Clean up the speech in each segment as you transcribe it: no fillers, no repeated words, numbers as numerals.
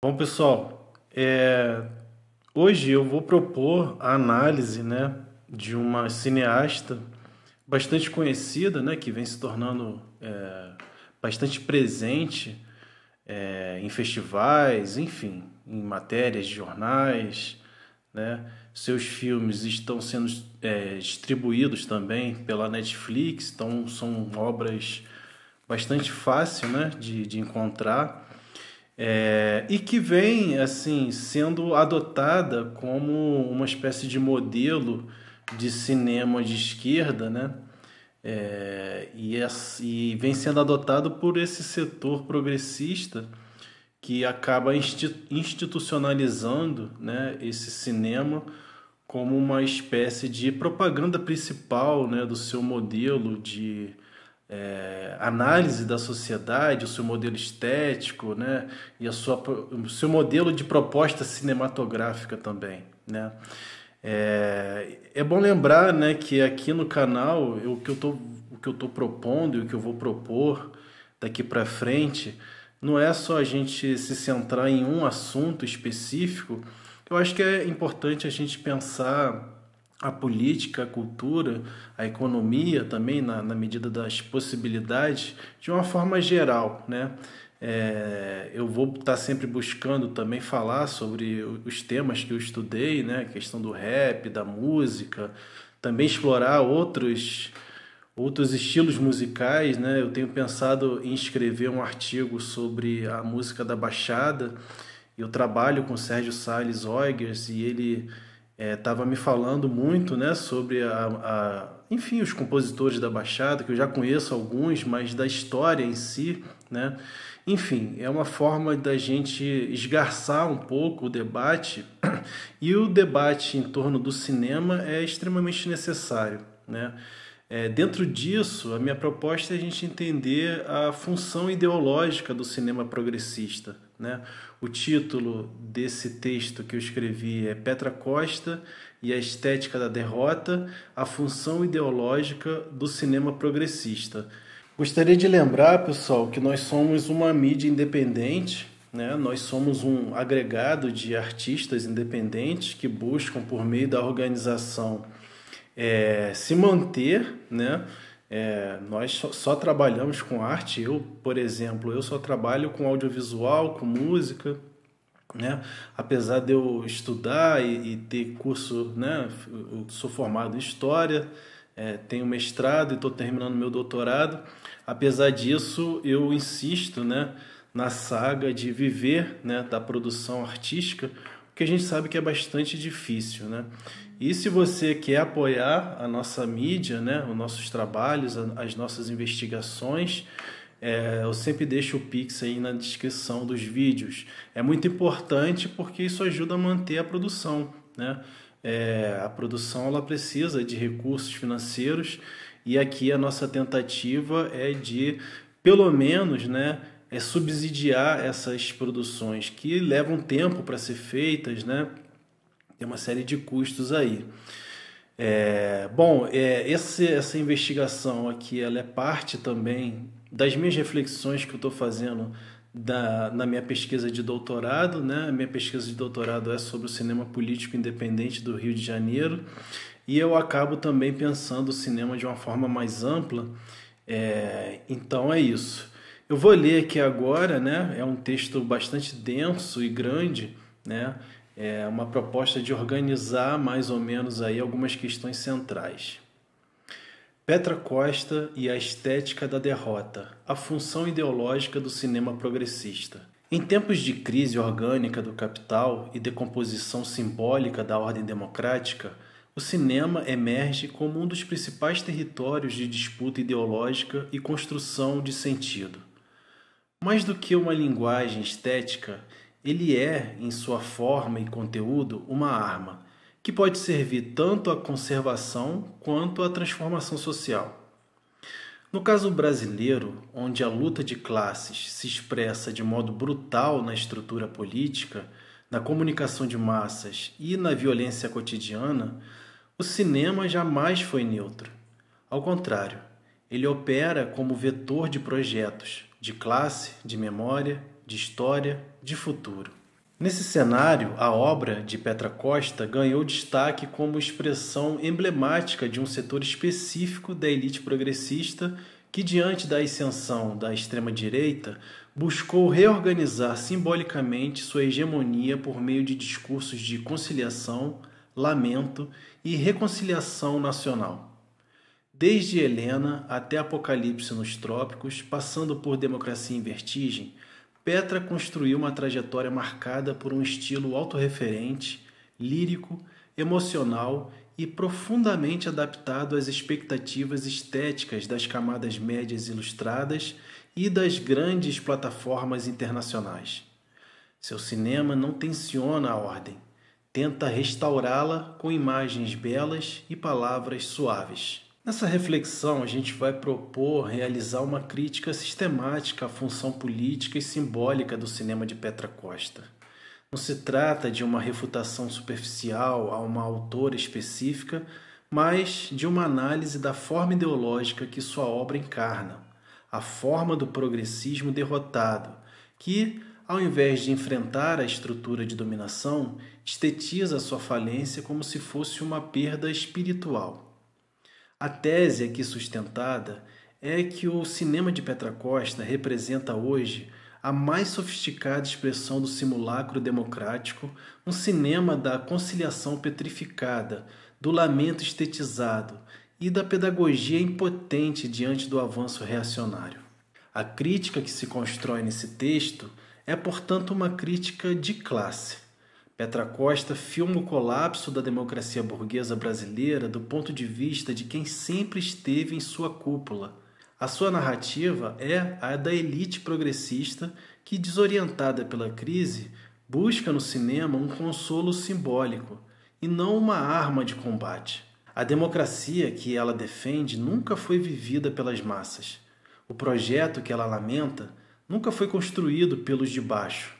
Bom, pessoal, hoje eu vou propor a análise, né, de uma cineasta bastante conhecida, né, que vem se tornando bastante presente em festivais, enfim, em matérias de jornais, né? Seus filmes estão sendo distribuídos também pela Netflix, então são obras bastante fáceis, né, de encontrar. E que vem assim sendo adotada como uma espécie de modelo de cinema de esquerda, né? E vem sendo adotado por esse setor progressista que acaba institucionalizando, né, esse cinema como uma espécie de propaganda principal, né, do seu modelo de análise da sociedade, o seu modelo estético, né, e o seu modelo de proposta cinematográfica também, né. É bom lembrar, né, que aqui no canal o que eu tô propondo e o que eu vou propor daqui para frente não é só a gente se centrar em um assunto específico. Eu acho que é importante a gente pensar a política, a cultura, a economia também, na medida das possibilidades, de uma forma geral, né? Eu vou estar sempre buscando também falar sobre os temas que eu estudei, né? A questão do rap, da música, também explorar outros estilos musicais, né? Eu tenho pensado em escrever um artigo sobre a música da Baixada. Eu trabalho com o Sérgio Salles Oyers e ele estava me falando muito, né, sobre enfim, os compositores da Baixada, que eu já conheço alguns, mas da história em si, né? Enfim, é uma forma da gente esgarçar um pouco o debate e o debate em torno do cinema é extremamente necessário, né? Dentro disso, a minha proposta é a gente entender a função ideológica do cinema progressista, né? O título desse texto que eu escrevi é Petra Costa e a Estética da Derrota, a função ideológica do cinema progressista. Gostaria de lembrar, pessoal, que nós somos uma mídia independente, né? Nós somos um agregado de artistas independentes que buscam, por meio da organização, se manter, né? Nós só trabalhamos com arte. Eu, por exemplo, eu só trabalho com audiovisual, com música, né? Apesar de eu estudar e ter curso, né? Eu sou formado em história, tenho mestrado e estou terminando meu doutorado. Apesar disso, eu insisto, né, na saga de viver, né, da produção artística, porque a gente sabe que é bastante difícil, né? E se você quer apoiar a nossa mídia, né, os nossos trabalhos, as nossas investigações, eu sempre deixo o Pix aí na descrição dos vídeos. É muito importante porque isso ajuda a manter a produção, né? A produção ela precisa de recursos financeiros e aqui a nossa tentativa é de, pelo menos, né, subsidiar essas produções que levam tempo para ser feitas, né? Tem uma série de custos aí. Essa investigação aqui ela é parte também das minhas reflexões que eu estou fazendo na minha pesquisa de doutorado, né? A minha pesquisa de doutorado é sobre o cinema político independente do Rio de Janeiro e eu acabo também pensando o cinema de uma forma mais ampla. Então é isso. Eu vou ler aqui agora, né? É um texto bastante denso e grande, né? É uma proposta de organizar mais ou menos aí algumas questões centrais. Petra Costa e a estética da derrota, a função ideológica do cinema progressista. Em tempos de crise orgânica do capital e decomposição simbólica da ordem democrática, o cinema emerge como um dos principais territórios de disputa ideológica e construção de sentido. Mais do que uma linguagem estética, ele é, em sua forma e conteúdo, uma arma, que pode servir tanto à conservação quanto à transformação social. No caso brasileiro, onde a luta de classes se expressa de modo brutal na estrutura política, na comunicação de massas e na violência cotidiana, o cinema jamais foi neutro. Ao contrário, ele opera como vetor de projetos, de classe, de memória, de história, de futuro. Nesse cenário, a obra de Petra Costa ganhou destaque como expressão emblemática de um setor específico da elite progressista que, diante da ascensão da extrema-direita, buscou reorganizar simbolicamente sua hegemonia por meio de discursos de conciliação, lamento e reconciliação nacional. Desde Helena até Apocalipse nos Trópicos, passando por Democracia em Vertigem, Petra construiu uma trajetória marcada por um estilo autorreferente, lírico, emocional e profundamente adaptado às expectativas estéticas das camadas médias ilustradas e das grandes plataformas internacionais. Seu cinema não tensiona a ordem, tenta restaurá-la com imagens belas e palavras suaves. Nessa reflexão, a gente vai propor realizar uma crítica sistemática à função política e simbólica do cinema de Petra Costa. Não se trata de uma refutação superficial a uma autora específica, mas de uma análise da forma ideológica que sua obra encarna, a forma do progressismo derrotado, que, ao invés de enfrentar a estrutura de dominação, estetiza sua falência como se fosse uma perda espiritual. A tese aqui sustentada é que o cinema de Petra Costa representa hoje a mais sofisticada expressão do simulacro democrático, um cinema da conciliação petrificada, do lamento estetizado e da pedagogia impotente diante do avanço reacionário. A crítica que se constrói nesse texto é, portanto, uma crítica de classe. Petra Costa filma o colapso da democracia burguesa brasileira do ponto de vista de quem sempre esteve em sua cúpula. A sua narrativa é a da elite progressista que, desorientada pela crise, busca no cinema um consolo simbólico e não uma arma de combate. A democracia que ela defende nunca foi vivida pelas massas. O projeto que ela lamenta nunca foi construído pelos de baixo.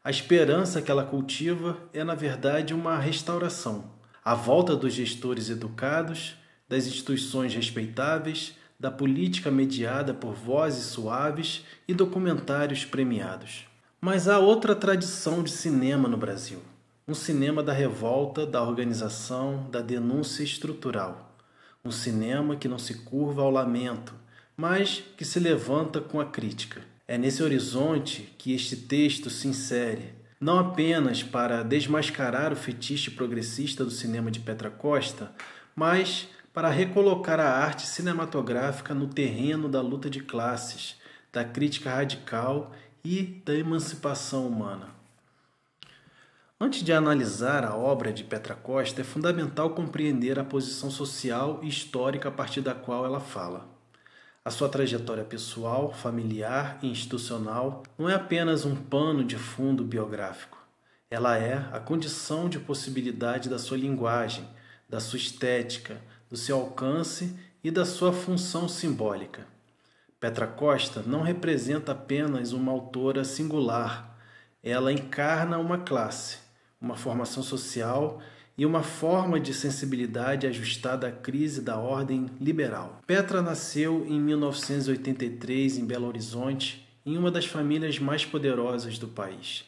A esperança que ela cultiva é, na verdade, uma restauração. A volta dos gestores educados, das instituições respeitáveis, da política mediada por vozes suaves e documentários premiados. Mas há outra tradição de cinema no Brasil. Um cinema da revolta, da organização, da denúncia estrutural. Um cinema que não se curva ao lamento, mas que se levanta com a crítica. É nesse horizonte que este texto se insere, não apenas para desmascarar o fetiche progressista do cinema de Petra Costa, mas para recolocar a arte cinematográfica no terreno da luta de classes, da crítica radical e da emancipação humana. Antes de analisar a obra de Petra Costa, é fundamental compreender a posição social e histórica a partir da qual ela fala. A sua trajetória pessoal, familiar e institucional não é apenas um pano de fundo biográfico. Ela é a condição de possibilidade da sua linguagem, da sua estética, do seu alcance e da sua função simbólica. Petra Costa não representa apenas uma autora singular. Ela encarna uma classe, uma formação social e uma forma de sensibilidade ajustada à crise da ordem liberal. Petra nasceu em 1983 em Belo Horizonte, em uma das famílias mais poderosas do país.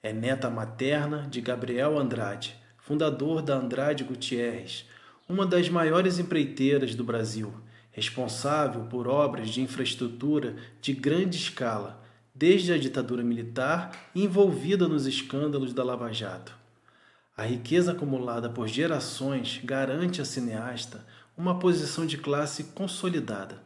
É neta materna de Gabriel Andrade, fundador da Andrade Gutierrez, uma das maiores empreiteiras do Brasil, responsável por obras de infraestrutura de grande escala, desde a ditadura militar e envolvida nos escândalos da Lava Jato. A riqueza acumulada por gerações garante à cineasta uma posição de classe consolidada,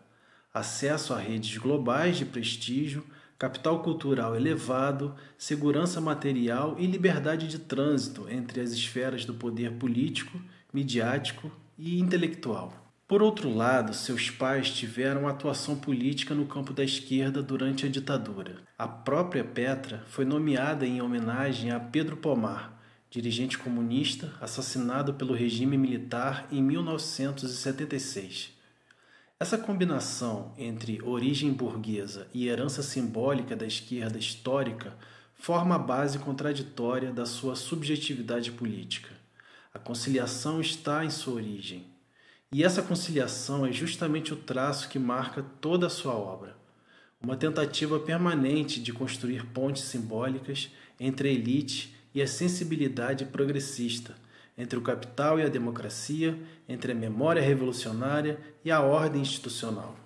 acesso a redes globais de prestígio, capital cultural elevado, segurança material e liberdade de trânsito entre as esferas do poder político, midiático e intelectual. Por outro lado, seus pais tiveram atuação política no campo da esquerda durante a ditadura. A própria Petra foi nomeada em homenagem a Pedro Pomar, dirigente comunista assassinado pelo regime militar em 1976. Essa combinação entre origem burguesa e herança simbólica da esquerda histórica forma a base contraditória da sua subjetividade política. A conciliação está em sua origem. E essa conciliação é justamente o traço que marca toda a sua obra. Uma tentativa permanente de construir pontes simbólicas entre a elite e a sensibilidade progressista, entre o capital e a democracia, entre a memória revolucionária e a ordem institucional.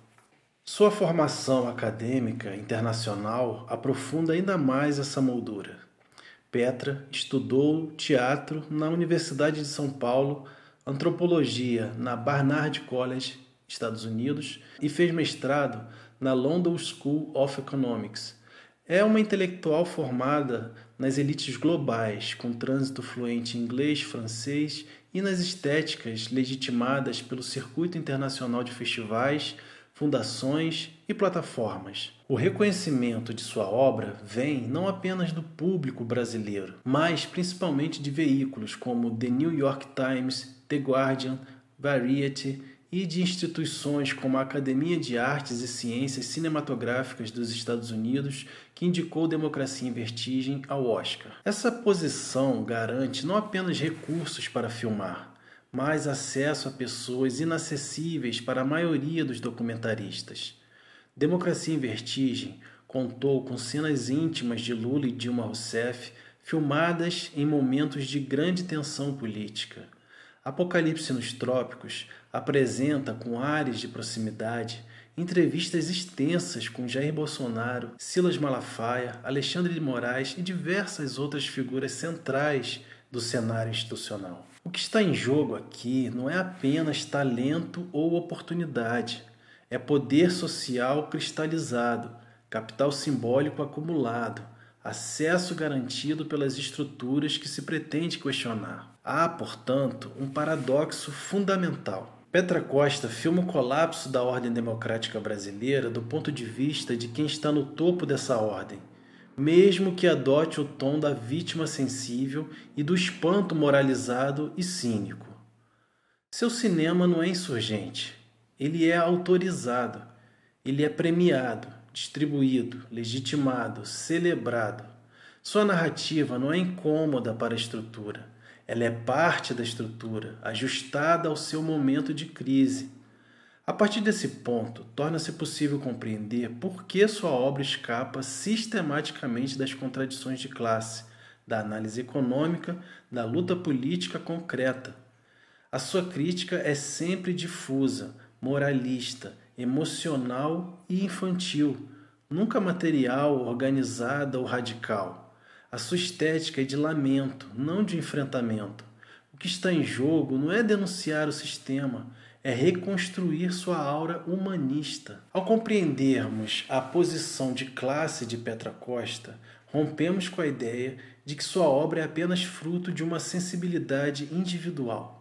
Sua formação acadêmica internacional aprofunda ainda mais essa moldura. Petra estudou teatro na Universidade de São Paulo, antropologia na Barnard College, Estados Unidos, e fez mestrado na London School of Economics. É uma intelectual formada nas elites globais, com trânsito fluente em inglês, francês e nas estéticas legitimadas pelo circuito internacional de festivais, fundações e plataformas. O reconhecimento de sua obra vem não apenas do público brasileiro, mas principalmente de veículos como The New York Times, The Guardian, Variety e de instituições como a Academia de Artes e Ciências Cinematográficas dos Estados Unidos, que indicou Democracia em Vertigem ao Oscar. Essa posição garante não apenas recursos para filmar, mas acesso a pessoas inacessíveis para a maioria dos documentaristas. Democracia em Vertigem contou com cenas íntimas de Lula e Dilma Rousseff, filmadas em momentos de grande tensão política. Apocalipse nos Trópicos apresenta, com ares de proximidade, entrevistas extensas com Jair Bolsonaro, Silas Malafaia, Alexandre de Moraes e diversas outras figuras centrais do cenário institucional. O que está em jogo aqui não é apenas talento ou oportunidade, é poder social cristalizado, capital simbólico acumulado, acesso garantido pelas estruturas que se pretende questionar. Há, portanto, um paradoxo fundamental. Petra Costa filma o colapso da ordem democrática brasileira do ponto de vista de quem está no topo dessa ordem, mesmo que adote o tom da vítima sensível e do espanto moralizado e cínico. Seu cinema não é insurgente, ele é autorizado, ele é premiado, distribuído, legitimado, celebrado. Sua narrativa não é incômoda para a estrutura, ela é parte da estrutura, ajustada ao seu momento de crise. A partir desse ponto, torna-se possível compreender por que sua obra escapa sistematicamente das contradições de classe, da análise econômica, da luta política concreta. A sua crítica é sempre difusa, moralista, emocional e infantil, nunca material, organizada ou radical. A sua estética é de lamento, não de enfrentamento. O que está em jogo não é denunciar o sistema, é reconstruir sua aura humanista. Ao compreendermos a posição de classe de Petra Costa, rompemos com a ideia de que sua obra é apenas fruto de uma sensibilidade individual.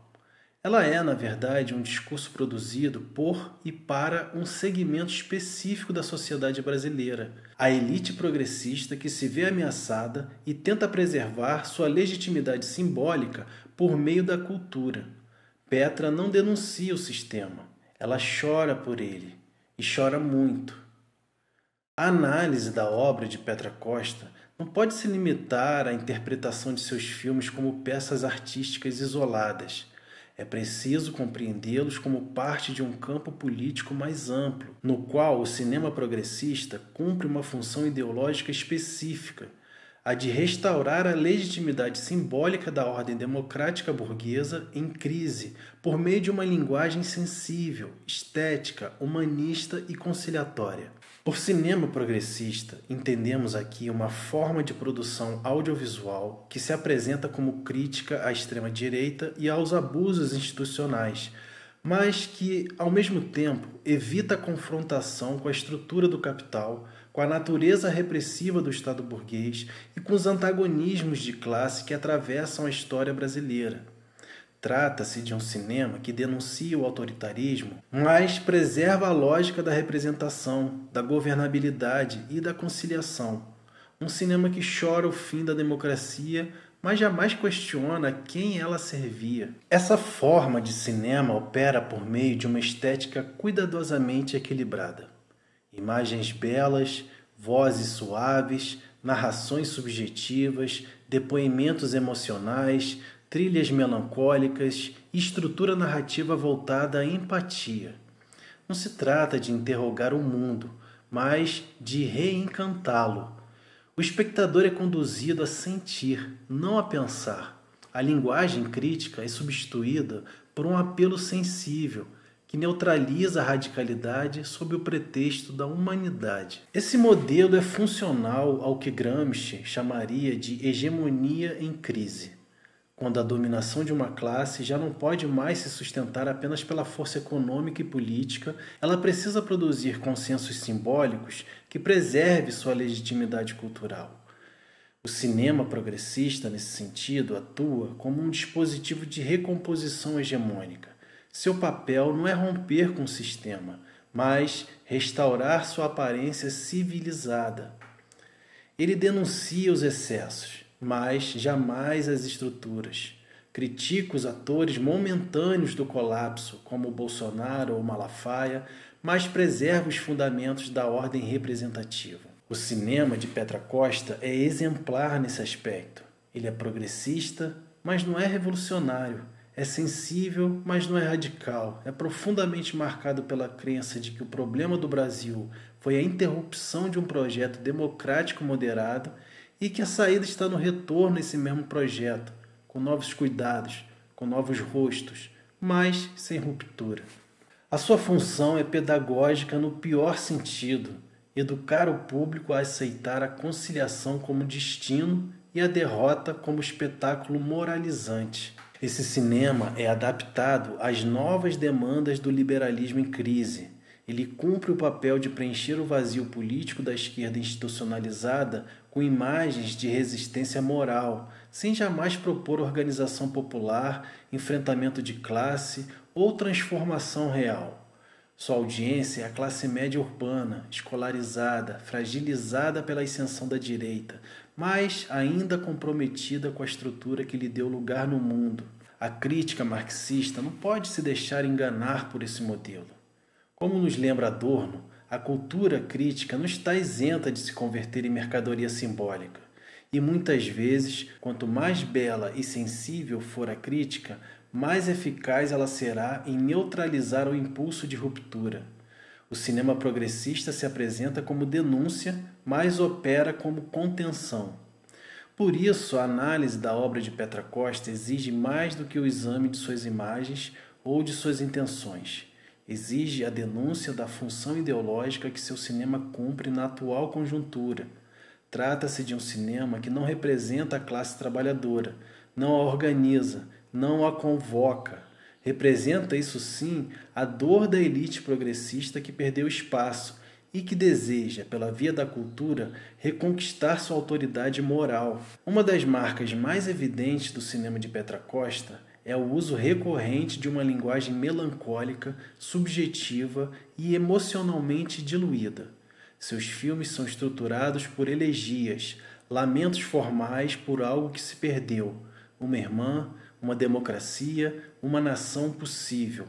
Ela é, na verdade, um discurso produzido por e para um segmento específico da sociedade brasileira, a elite progressista que se vê ameaçada e tenta preservar sua legitimidade simbólica por meio da cultura. Petra não denuncia o sistema, ela chora por ele, e chora muito. A análise da obra de Petra Costa não pode se limitar à interpretação de seus filmes como peças artísticas isoladas. É preciso compreendê-los como parte de um campo político mais amplo, no qual o cinema progressista cumpre uma função ideológica específica, a de restaurar a legitimidade simbólica da ordem democrática burguesa em crise, por meio de uma linguagem sensível, estética, humanista e conciliatória. Por cinema progressista, entendemos aqui uma forma de produção audiovisual que se apresenta como crítica à extrema-direita e aos abusos institucionais, mas que, ao mesmo tempo, evita a confrontação com a estrutura do capital, com a natureza repressiva do Estado burguês e com os antagonismos de classe que atravessam a história brasileira. Trata-se de um cinema que denuncia o autoritarismo, mas preserva a lógica da representação, da governabilidade e da conciliação. Um cinema que chora o fim da democracia, mas jamais questiona quem ela servia. Essa forma de cinema opera por meio de uma estética cuidadosamente equilibrada. Imagens belas, vozes suaves, narrações subjetivas, depoimentos emocionais, trilhas melancólicas e estrutura narrativa voltada à empatia. Não se trata de interrogar o mundo, mas de reencantá-lo. O espectador é conduzido a sentir, não a pensar. A linguagem crítica é substituída por um apelo sensível, que neutraliza a radicalidade sob o pretexto da humanidade. Esse modelo é funcional ao que Gramsci chamaria de hegemonia em crise, quando a dominação de uma classe já não pode mais se sustentar apenas pela força econômica e política, ela precisa produzir consensos simbólicos que preserve sua legitimidade cultural. O cinema progressista, nesse sentido, atua como um dispositivo de recomposição hegemônica. Seu papel não é romper com o sistema, mas restaurar sua aparência civilizada. Ele denuncia os excessos, mas jamais as estruturas. Critica os atores momentâneos do colapso, como Bolsonaro ou Malafaia, mas preserva os fundamentos da ordem representativa. O cinema de Petra Costa é exemplar nesse aspecto. Ele é progressista, mas não é revolucionário. É sensível, mas não é radical. É profundamente marcado pela crença de que o problema do Brasil foi a interrupção de um projeto democrático moderado e que a saída está no retorno a esse mesmo projeto, com novos cuidados, com novos rostos, mas sem ruptura. A sua função é pedagógica no pior sentido, educar o público a aceitar a conciliação como destino e a derrota como espetáculo moralizante. Esse cinema é adaptado às novas demandas do liberalismo em crise. Ele cumpre o papel de preencher o vazio político da esquerda institucionalizada com imagens de resistência moral, sem jamais propor organização popular, enfrentamento de classe ou transformação real. Sua audiência é a classe média urbana, escolarizada, fragilizada pela ascensão da direita, mas ainda comprometida com a estrutura que lhe deu lugar no mundo. A crítica marxista não pode se deixar enganar por esse modelo. Como nos lembra Adorno, a cultura crítica não está isenta de se converter em mercadoria simbólica. E muitas vezes, quanto mais bela e sensível for a crítica, mais eficaz ela será em neutralizar o impulso de ruptura. O cinema progressista se apresenta como denúncia, mas opera como contenção. Por isso, a análise da obra de Petra Costa exige mais do que o exame de suas imagens ou de suas intenções. Exige a denúncia da função ideológica que seu cinema cumpre na atual conjuntura. Trata-se de um cinema que não representa a classe trabalhadora, não a organiza, não a convoca. Representa, isso sim, a dor da elite progressista que perdeu espaço e que deseja, pela via da cultura, reconquistar sua autoridade moral. Uma das marcas mais evidentes do cinema de Petra Costa é o uso recorrente de uma linguagem melancólica, subjetiva e emocionalmente diluída. Seus filmes são estruturados por elegias, lamentos formais por algo que se perdeu, uma irmã, uma democracia, uma nação possível.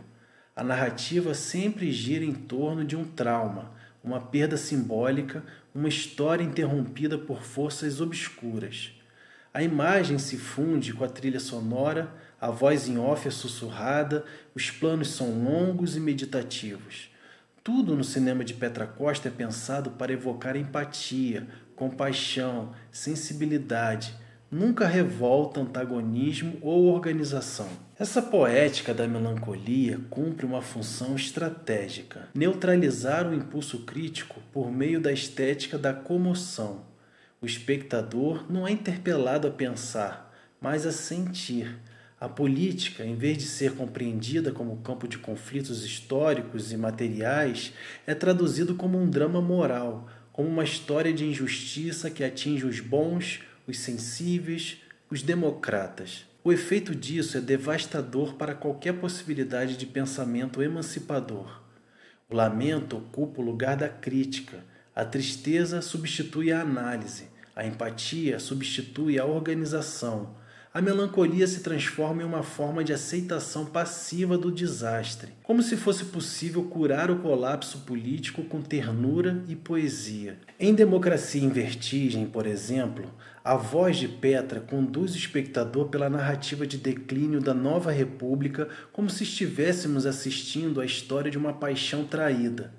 A narrativa sempre gira em torno de um trauma, uma perda simbólica, uma história interrompida por forças obscuras. A imagem se funde com a trilha sonora, a voz em off é sussurrada, os planos são longos e meditativos. Tudo no cinema de Petra Costa é pensado para evocar empatia, compaixão, sensibilidade, nunca revolta, antagonismo ou organização. Essa poética da melancolia cumpre uma função estratégica: neutralizar o impulso crítico por meio da estética da comoção. O espectador não é interpelado a pensar, mas a sentir. A política, em vez de ser compreendida como campo de conflitos históricos e materiais, é traduzido como um drama moral, como uma história de injustiça que atinge os bons, os sensíveis, os democratas. O efeito disso é devastador para qualquer possibilidade de pensamento emancipador. O lamento ocupa o lugar da crítica, a tristeza substitui a análise, a empatia substitui a organização, a melancolia se transforma em uma forma de aceitação passiva do desastre, como se fosse possível curar o colapso político com ternura e poesia. Em Democracia em Vertigem, por exemplo, a voz de Petra conduz o espectador pela narrativa de declínio da nova república como se estivéssemos assistindo à história de uma paixão traída.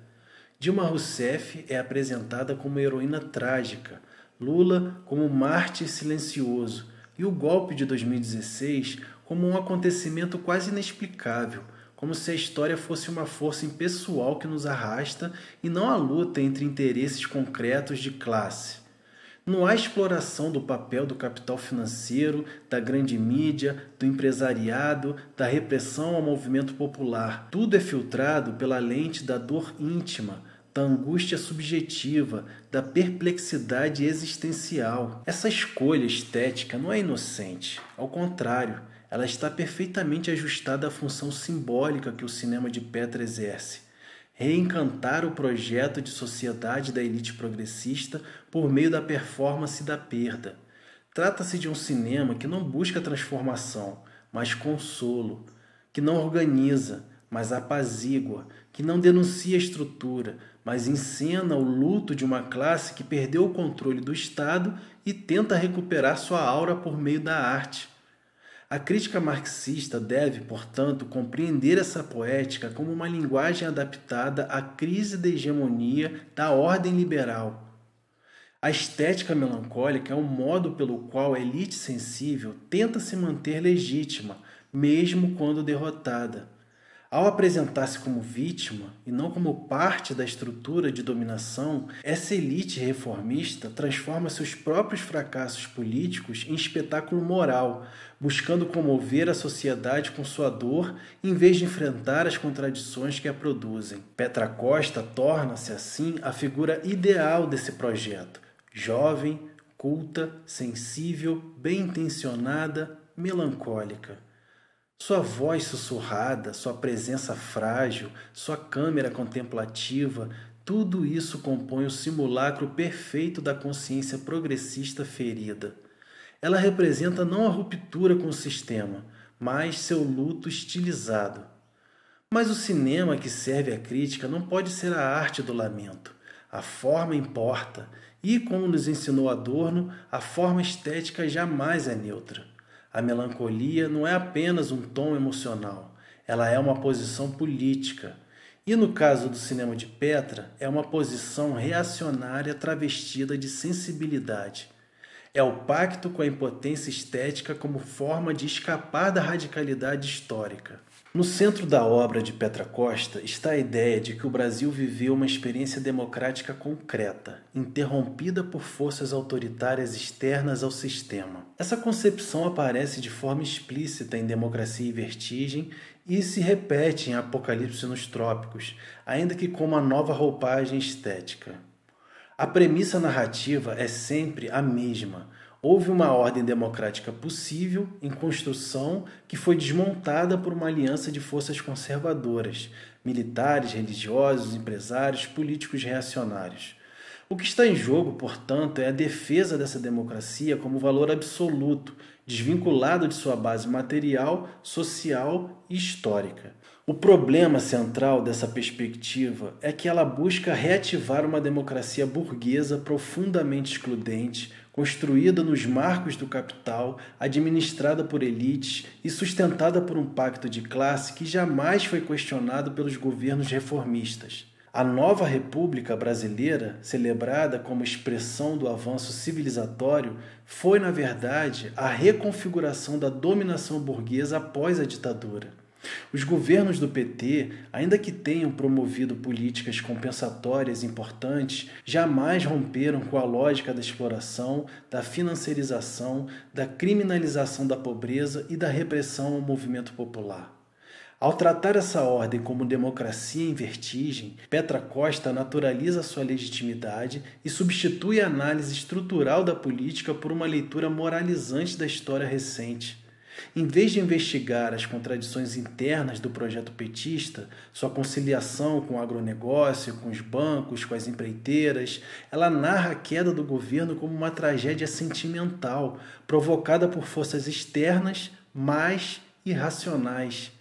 Dilma Rousseff é apresentada como heroína trágica, Lula como mártir silencioso e o golpe de 2016 como um acontecimento quase inexplicável, como se a história fosse uma força impessoal que nos arrasta e não a luta entre interesses concretos de classe. Não há exploração do papel do capital financeiro, da grande mídia, do empresariado, da repressão ao movimento popular. Tudo é filtrado pela lente da dor íntima, da angústia subjetiva, da perplexidade existencial. Essa escolha estética não é inocente, ao contrário, ela está perfeitamente ajustada à função simbólica que o cinema de Petra exerce. Reencantar o projeto de sociedade da elite progressista por meio da performance da perda. Trata-se de um cinema que não busca transformação, mas consolo, que não organiza, mas apazigua, que não denuncia a estrutura, mas encena o luto de uma classe que perdeu o controle do Estado e tenta recuperar sua aura por meio da arte. A crítica marxista deve, portanto, compreender essa poética como uma linguagem adaptada à crise da hegemonia da ordem liberal. A estética melancólica é um modo pelo qual a elite sensível tenta se manter legítima, mesmo quando derrotada. Ao apresentar-se como vítima e não como parte da estrutura de dominação, essa elite reformista transforma seus próprios fracassos políticos em espetáculo moral, buscando comover a sociedade com sua dor em vez de enfrentar as contradições que a produzem. Petra Costa torna-se, assim, a figura ideal desse projeto. Jovem, culta, sensível, bem-intencionada, melancólica. Sua voz sussurrada, sua presença frágil, sua câmera contemplativa, tudo isso compõe o simulacro perfeito da consciência progressista ferida. Ela representa não a ruptura com o sistema, mas seu luto estilizado. Mas o cinema que serve à crítica não pode ser a arte do lamento. A forma importa, e, como nos ensinou Adorno, a forma estética jamais é neutra. A melancolia não é apenas um tom emocional, ela é uma posição política. E no caso do cinema de Petra, é uma posição reacionária travestida de sensibilidade. É o pacto com a impotência estética como forma de escapar da radicalidade histórica. No centro da obra de Petra Costa está a ideia de que o Brasil viveu uma experiência democrática concreta, interrompida por forças autoritárias externas ao sistema. Essa concepção aparece de forma explícita em Democracia e Vertigem e se repete em Apocalipse nos Trópicos, ainda que com uma nova roupagem estética. A premissa narrativa é sempre a mesma. Houve uma ordem democrática possível, em construção, que foi desmontada por uma aliança de forças conservadoras, militares, religiosos, empresários, políticos reacionários. O que está em jogo, portanto, é a defesa dessa democracia como valor absoluto, desvinculado de sua base material, social e histórica. O problema central dessa perspectiva é que ela busca reativar uma democracia burguesa profundamente excludente, construída nos marcos do capital, administrada por elites e sustentada por um pacto de classe que jamais foi questionado pelos governos reformistas. A nova República Brasileira, celebrada como expressão do avanço civilizatório, foi, na verdade, a reconfiguração da dominação burguesa após a ditadura. Os governos do PT, ainda que tenham promovido políticas compensatórias importantes, jamais romperam com a lógica da exploração, da financiarização, da criminalização da pobreza e da repressão ao movimento popular. Ao tratar essa ordem como democracia em vertigem, Petra Costa naturaliza sua legitimidade e substitui a análise estrutural da política por uma leitura moralizante da história recente. Em vez de investigar as contradições internas do projeto petista, sua conciliação com o agronegócio, com os bancos, com as empreiteiras, ela narra a queda do governo como uma tragédia sentimental, provocada por forças externas, mais irracionais.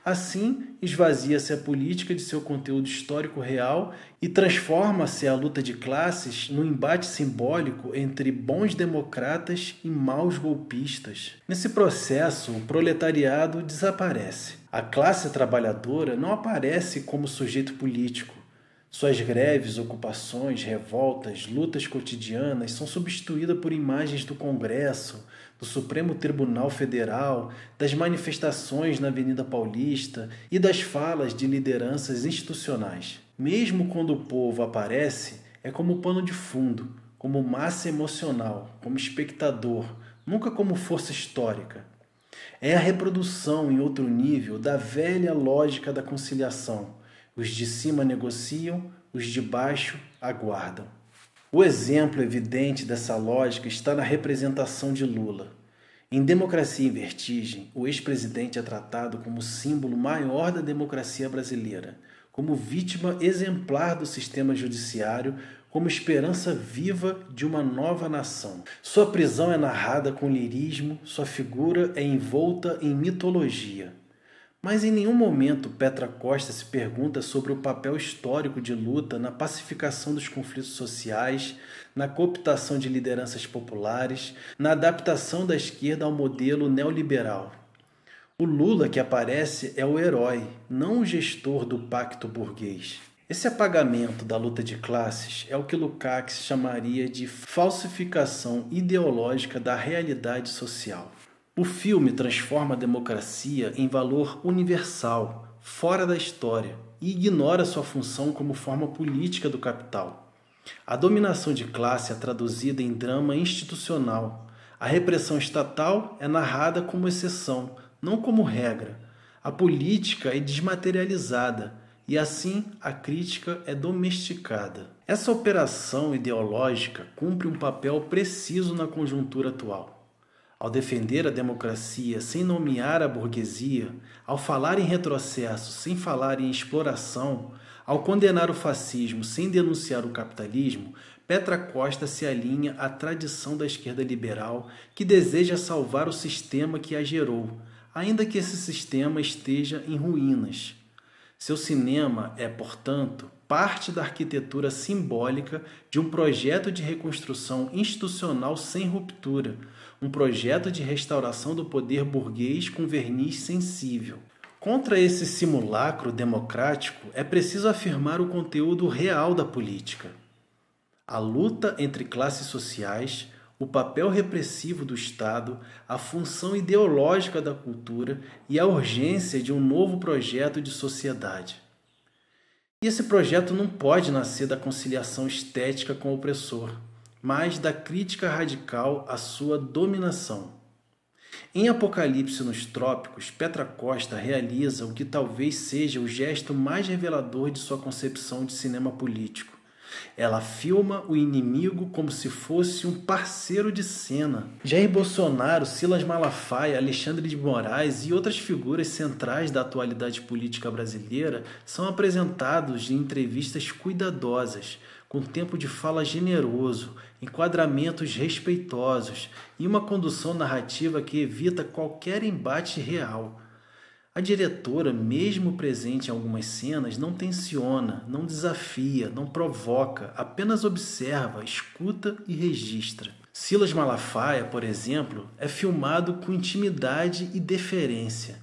Assim, esvazia-se a política de seu conteúdo histórico real e transforma-se a luta de classes num embate simbólico entre bons democratas e maus golpistas. Nesse processo, o proletariado desaparece. A classe trabalhadora não aparece como sujeito político. Suas greves, ocupações, revoltas, lutas cotidianas são substituídas por imagens do Congresso, do Supremo Tribunal Federal, das manifestações na Avenida Paulista e das falas de lideranças institucionais. Mesmo quando o povo aparece, é como pano de fundo, como massa emocional, como espectador, nunca como força histórica. É a reprodução em outro nível da velha lógica da conciliação. Os de cima negociam, os de baixo aguardam. O exemplo evidente dessa lógica está na representação de Lula. Em Democracia em Vertigem, o ex-presidente é tratado como símbolo maior da democracia brasileira, como vítima exemplar do sistema judiciário, como esperança viva de uma nova nação. Sua prisão é narrada com lirismo, sua figura é envolta em mitologia. Mas em nenhum momento Petra Costa se pergunta sobre o papel histórico de luta na pacificação dos conflitos sociais, na cooptação de lideranças populares, na adaptação da esquerda ao modelo neoliberal. O Lula que aparece é o herói, não o gestor do pacto burguês. Esse apagamento da luta de classes é o que Lukács chamaria de falsificação ideológica da realidade social. O filme transforma a democracia em valor universal, fora da história, e ignora sua função como forma política do capital. A dominação de classe é traduzida em drama institucional. A repressão estatal é narrada como exceção, não como regra. A política é desmaterializada e, assim, a crítica é domesticada. Essa operação ideológica cumpre um papel preciso na conjuntura atual. Ao defender a democracia sem nomear a burguesia, ao falar em retrocesso sem falar em exploração, ao condenar o fascismo sem denunciar o capitalismo, Petra Costa se alinha à tradição da esquerda liberal que deseja salvar o sistema que a gerou, ainda que esse sistema esteja em ruínas. Seu cinema é, portanto, parte da arquitetura simbólica de um projeto de reconstrução institucional sem ruptura, um projeto de restauração do poder burguês com verniz sensível. Contra esse simulacro democrático, é preciso afirmar o conteúdo real da política. A luta entre classes sociais, o papel repressivo do Estado, a função ideológica da cultura e a urgência de um novo projeto de sociedade. E esse projeto não pode nascer da conciliação estética com o opressor, mas da crítica radical à sua dominação. Em Apocalipse nos Trópicos, Petra Costa realiza o que talvez seja o gesto mais revelador de sua concepção de cinema político. Ela filma o inimigo como se fosse um parceiro de cena. Jair Bolsonaro, Silas Malafaia, Alexandre de Moraes e outras figuras centrais da atualidade política brasileira são apresentados em entrevistas cuidadosas, com tempo de fala generoso, enquadramentos respeitosos e uma condução narrativa que evita qualquer embate real. A diretora, mesmo presente em algumas cenas, não tensiona, não desafia, não provoca, apenas observa, escuta e registra. Silas Malafaia, por exemplo, é filmado com intimidade e deferência.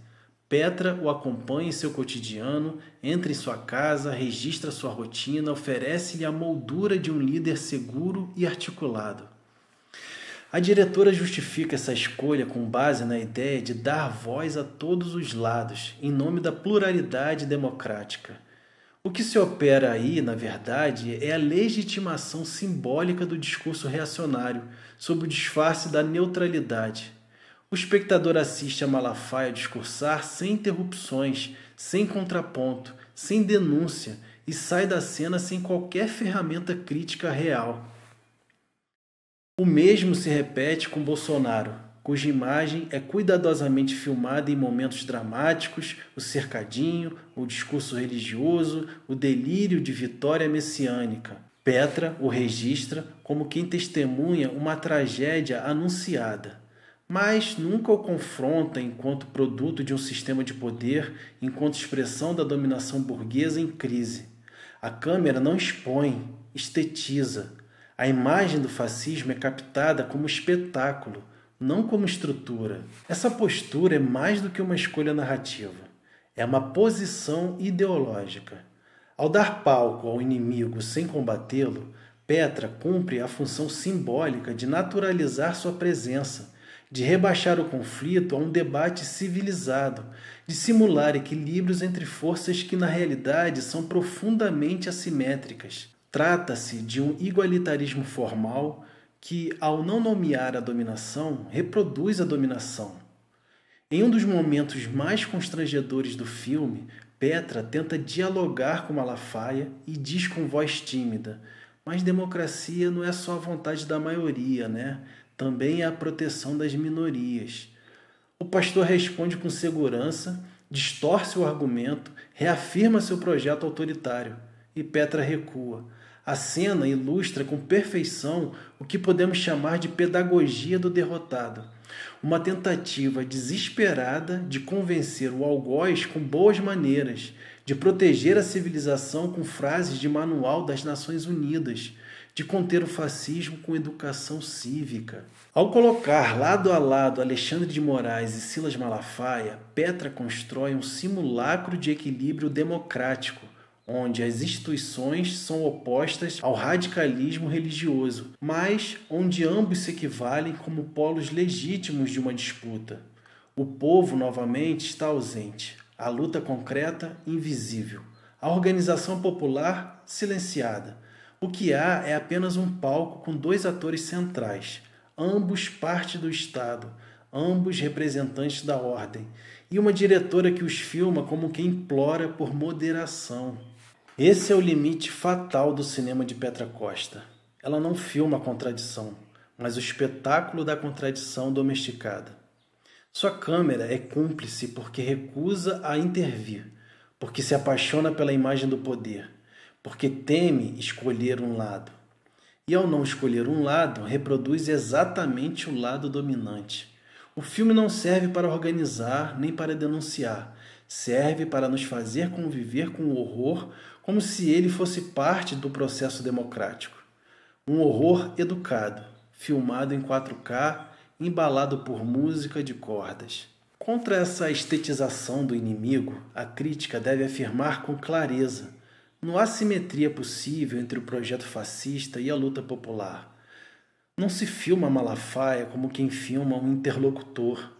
Petra o acompanha em seu cotidiano, entra em sua casa, registra sua rotina, oferece-lhe a moldura de um líder seguro e articulado. A diretora justifica essa escolha com base na ideia de dar voz a todos os lados, em nome da pluralidade democrática. O que se opera aí, na verdade, é a legitimação simbólica do discurso reacionário, sob o disfarce da neutralidade. O espectador assiste a Malafaia discursar sem interrupções, sem contraponto, sem denúncia e sai da cena sem qualquer ferramenta crítica real. O mesmo se repete com Bolsonaro, cuja imagem é cuidadosamente filmada em momentos dramáticos, o cercadinho, o discurso religioso, o delírio de vitória messiânica. Petra o registra como quem testemunha uma tragédia anunciada, mas nunca o confronta enquanto produto de um sistema de poder, enquanto expressão da dominação burguesa em crise. A câmera não expõe, estetiza. A imagem do fascismo é captada como espetáculo, não como estrutura. Essa postura é mais do que uma escolha narrativa. É uma posição ideológica. Ao dar palco ao inimigo sem combatê-lo, Petra cumpre a função simbólica de naturalizar sua presença, de rebaixar o conflito a um debate civilizado, de simular equilíbrios entre forças que na realidade são profundamente assimétricas. Trata-se de um igualitarismo formal que, ao não nomear a dominação, reproduz a dominação. Em um dos momentos mais constrangedores do filme, Petra tenta dialogar com Malafaia e diz com voz tímida: mas democracia não é só a vontade da maioria, né? Também é a proteção das minorias. O pastor responde com segurança, distorce o argumento, reafirma seu projeto autoritário e Petra recua. A cena ilustra com perfeição o que podemos chamar de pedagogia do derrotado. Uma tentativa desesperada de convencer o algoz com boas maneiras, de proteger a civilização com frases de manual das Nações Unidas, de conter o fascismo com educação cívica. Ao colocar lado a lado Alexandre de Moraes e Silas Malafaia, Petra constrói um simulacro de equilíbrio democrático, onde as instituições são opostas ao radicalismo religioso, mas onde ambos se equivalem como polos legítimos de uma disputa. O povo, novamente, está ausente. A luta concreta, invisível. A organização popular, silenciada. O que há é apenas um palco com dois atores centrais, ambos parte do Estado, ambos representantes da ordem, e uma diretora que os filma como quem implora por moderação. Esse é o limite fatal do cinema de Petra Costa. Ela não filma a contradição, mas o espetáculo da contradição domesticada. Sua câmera é cúmplice porque recusa a intervir, porque se apaixona pela imagem do poder, porque teme escolher um lado. E ao não escolher um lado, reproduz exatamente o lado dominante. O filme não serve para organizar nem para denunciar, serve para nos fazer conviver com o horror como se ele fosse parte do processo democrático. Um horror educado, filmado em 4K, embalado por música de cordas. Contra essa estetização do inimigo, a crítica deve afirmar com clareza: não há simetria possível entre o projeto fascista e a luta popular. Não se filma Malafaia como quem filma um interlocutor.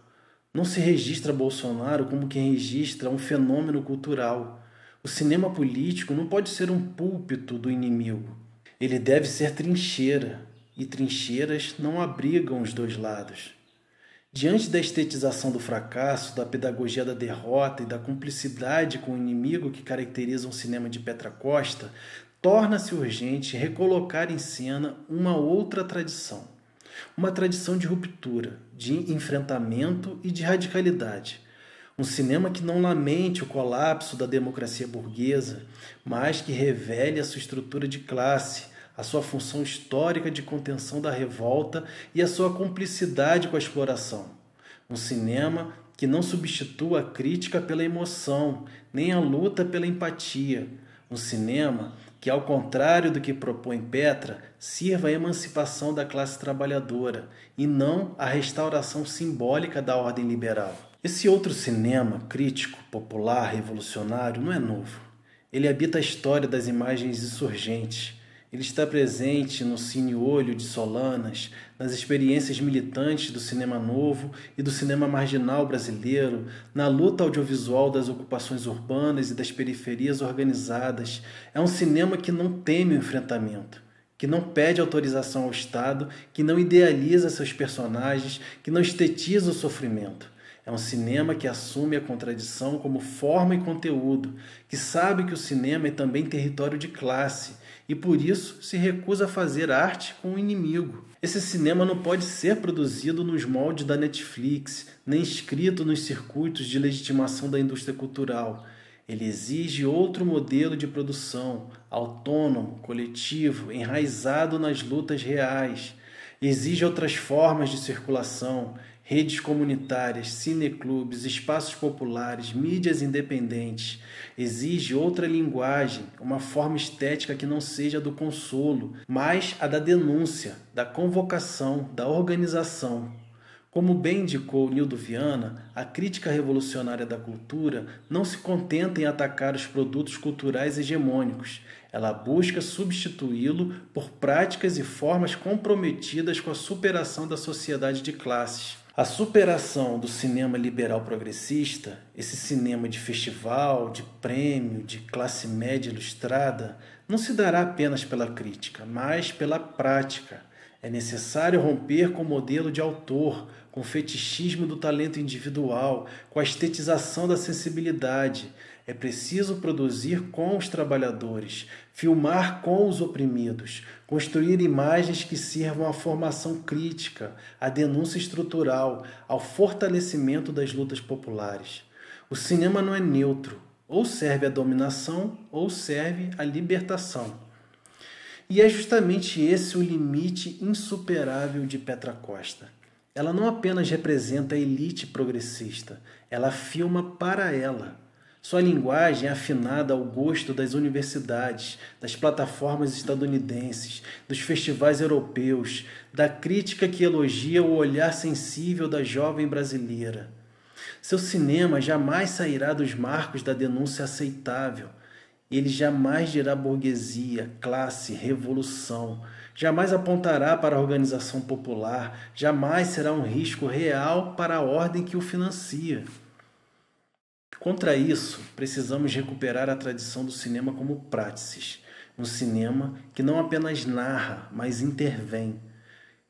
Não se registra Bolsonaro como quem registra um fenômeno cultural. O cinema político não pode ser um púlpito do inimigo. Ele deve ser trincheira, e trincheiras não abrigam os dois lados. Diante da estetização do fracasso, da pedagogia da derrota e da cumplicidade com o inimigo que caracteriza um cinema de Petra Costa, torna-se urgente recolocar em cena uma outra tradição. Uma tradição de ruptura, de enfrentamento e de radicalidade. Um cinema que não lamente o colapso da democracia burguesa, mas que revele a sua estrutura de classe, a sua função histórica de contenção da revolta e a sua cumplicidade com a exploração. Um cinema que não substitua a crítica pela emoção, nem a luta pela empatia. Um cinema que, ao contrário do que propõe Petra, sirva à emancipação da classe trabalhadora e não à restauração simbólica da ordem liberal. Esse outro cinema crítico, popular, revolucionário não é novo. Ele habita a história das imagens insurgentes. Ele está presente no Cine Olho de Solanas, nas experiências militantes do cinema novo e do cinema marginal brasileiro, na luta audiovisual das ocupações urbanas e das periferias organizadas. É um cinema que não teme o enfrentamento, que não pede autorização ao Estado, que não idealiza seus personagens, que não estetiza o sofrimento. É um cinema que assume a contradição como forma e conteúdo, que sabe que o cinema é também território de classe e, por isso, se recusa a fazer arte com o inimigo. Esse cinema não pode ser produzido nos moldes da Netflix, nem escrito nos circuitos de legitimação da indústria cultural. Ele exige outro modelo de produção, autônomo, coletivo, enraizado nas lutas reais. Exige outras formas de circulação, redes comunitárias, cineclubes, espaços populares, mídias independentes. Exige outra linguagem, uma forma estética que não seja a do consolo, mas a da denúncia, da convocação, da organização. Como bem indicou Nildo Viana, a crítica revolucionária da cultura não se contenta em atacar os produtos culturais hegemônicos. Ela busca substituí-lo por práticas e formas comprometidas com a superação da sociedade de classes. A superação do cinema liberal progressista, esse cinema de festival, de prêmio, de classe média ilustrada, não se dará apenas pela crítica, mas pela prática. É necessário romper com o modelo de autor, com o fetichismo do talento individual, com a estetização da sensibilidade. É preciso produzir com os trabalhadores, filmar com os oprimidos, construir imagens que sirvam à formação crítica, à denúncia estrutural, ao fortalecimento das lutas populares. O cinema não é neutro, ou serve à dominação ou serve à libertação. E é justamente esse o limite insuperável de Petra Costa. Ela não apenas representa a elite progressista, ela filma para ela. Sua linguagem é afinada ao gosto das universidades, das plataformas estadunidenses, dos festivais europeus, da crítica que elogia o olhar sensível da jovem brasileira. Seu cinema jamais sairá dos marcos da denúncia aceitável. Ele jamais dirá burguesia, classe, revolução. Jamais apontará para a organização popular. Jamais será um risco real para a ordem que o financia. Contra isso, precisamos recuperar a tradição do cinema como praxis. Um cinema que não apenas narra, mas intervém.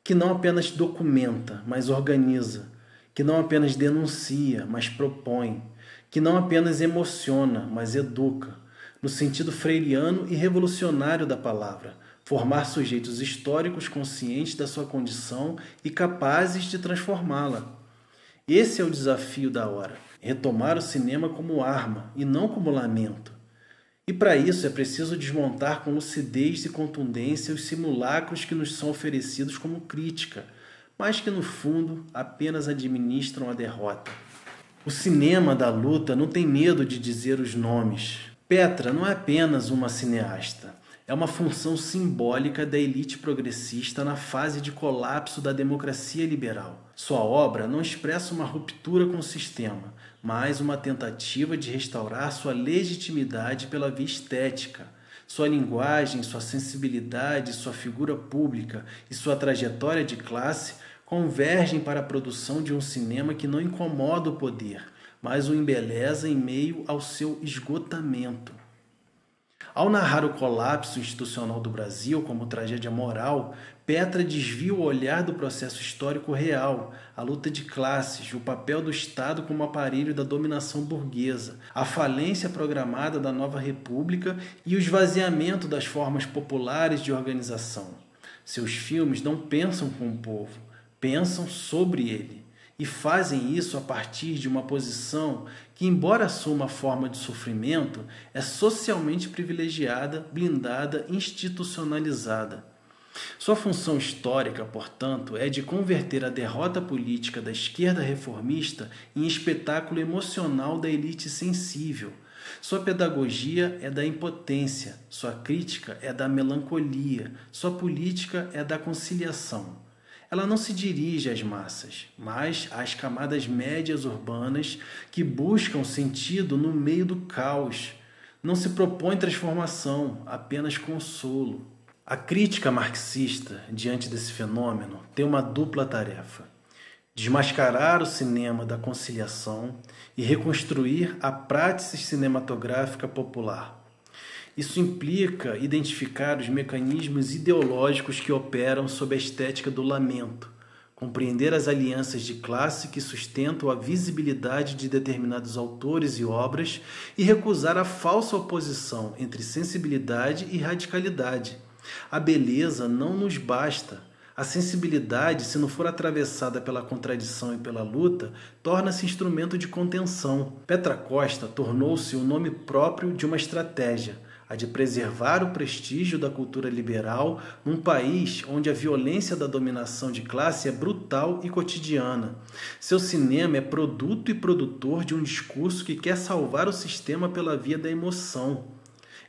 Que não apenas documenta, mas organiza. Que não apenas denuncia, mas propõe. Que não apenas emociona, mas educa. No sentido freiriano e revolucionário da palavra, formar sujeitos históricos conscientes da sua condição e capazes de transformá-la. Esse é o desafio da hora, retomar o cinema como arma e não como lamento. E para isso é preciso desmontar com lucidez e contundência os simulacros que nos são oferecidos como crítica, mas que no fundo apenas administram a derrota. O cinema da luta não tem medo de dizer os nomes. Petra não é apenas uma cineasta, é uma função simbólica da elite progressista na fase de colapso da democracia liberal. Sua obra não expressa uma ruptura com o sistema, mas uma tentativa de restaurar sua legitimidade pela via estética. Sua linguagem, sua sensibilidade, sua figura pública e sua trajetória de classe convergem para a produção de um cinema que não incomoda o poder, mas o embeleza em meio ao seu esgotamento. Ao narrar o colapso institucional do Brasil como tragédia moral, Petra desvia o olhar do processo histórico real, a luta de classes, o papel do Estado como aparelho da dominação burguesa, a falência programada da nova república e o esvaziamento das formas populares de organização. Seus filmes não pensam com o povo, pensam sobre ele. E fazem isso a partir de uma posição que, embora assuma a forma de sofrimento, é socialmente privilegiada, blindada, institucionalizada. Sua função histórica, portanto, é de converter a derrota política da esquerda reformista em espetáculo emocional da elite sensível. Sua pedagogia é da impotência, sua crítica é da melancolia, sua política é da conciliação. Ela não se dirige às massas, mas às camadas médias urbanas que buscam sentido no meio do caos. Não se propõe transformação, apenas consolo. A crítica marxista, diante desse fenômeno, tem uma dupla tarefa: desmascarar o cinema da conciliação e reconstruir a prática cinematográfica popular. Isso implica identificar os mecanismos ideológicos que operam sob a estética do lamento, compreender as alianças de classe que sustentam a visibilidade de determinados autores e obras e recusar a falsa oposição entre sensibilidade e radicalidade. A beleza não nos basta. A sensibilidade, se não for atravessada pela contradição e pela luta, torna-se instrumento de contenção. Petra Costa tornou-se o nome próprio de uma estratégia, a de preservar o prestígio da cultura liberal num país onde a violência da dominação de classe é brutal e cotidiana. Seu cinema é produto e produtor de um discurso que quer salvar o sistema pela via da emoção.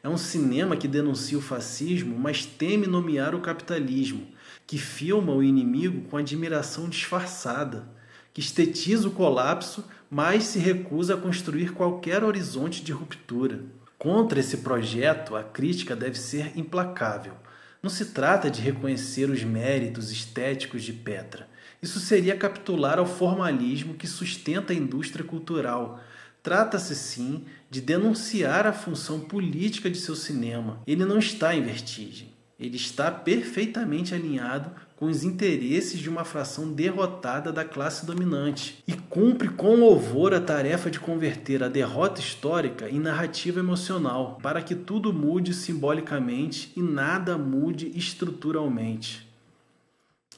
É um cinema que denuncia o fascismo, mas teme nomear o capitalismo, que filma o inimigo com admiração disfarçada. que estetiza o colapso, mas se recusa a construir qualquer horizonte de ruptura. Contra esse projeto, a crítica deve ser implacável. Não se trata de reconhecer os méritos estéticos de Petra. Isso seria capitular ao formalismo que sustenta a indústria cultural. Trata-se, sim, de denunciar a função política de seu cinema. Ele não está em vertigem. Ele está perfeitamente alinhado com os interesses de uma fração derrotada da classe dominante e cumpre com louvor a tarefa de converter a derrota histórica em narrativa emocional, para que tudo mude simbolicamente e nada mude estruturalmente.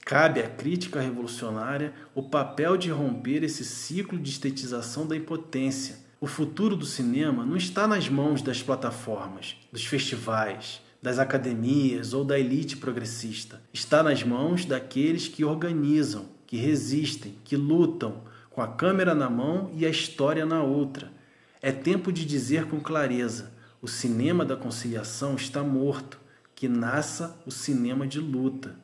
Cabe à crítica revolucionária o papel de romper esse ciclo de estetização da impotência. O futuro do cinema não está nas mãos das plataformas, dos festivais, das academias ou da elite progressista. Está nas mãos daqueles que organizam, que resistem, que lutam, com a câmera na mão e a história na outra. É tempo de dizer com clareza: o cinema da conciliação está morto, que nasça o cinema de luta.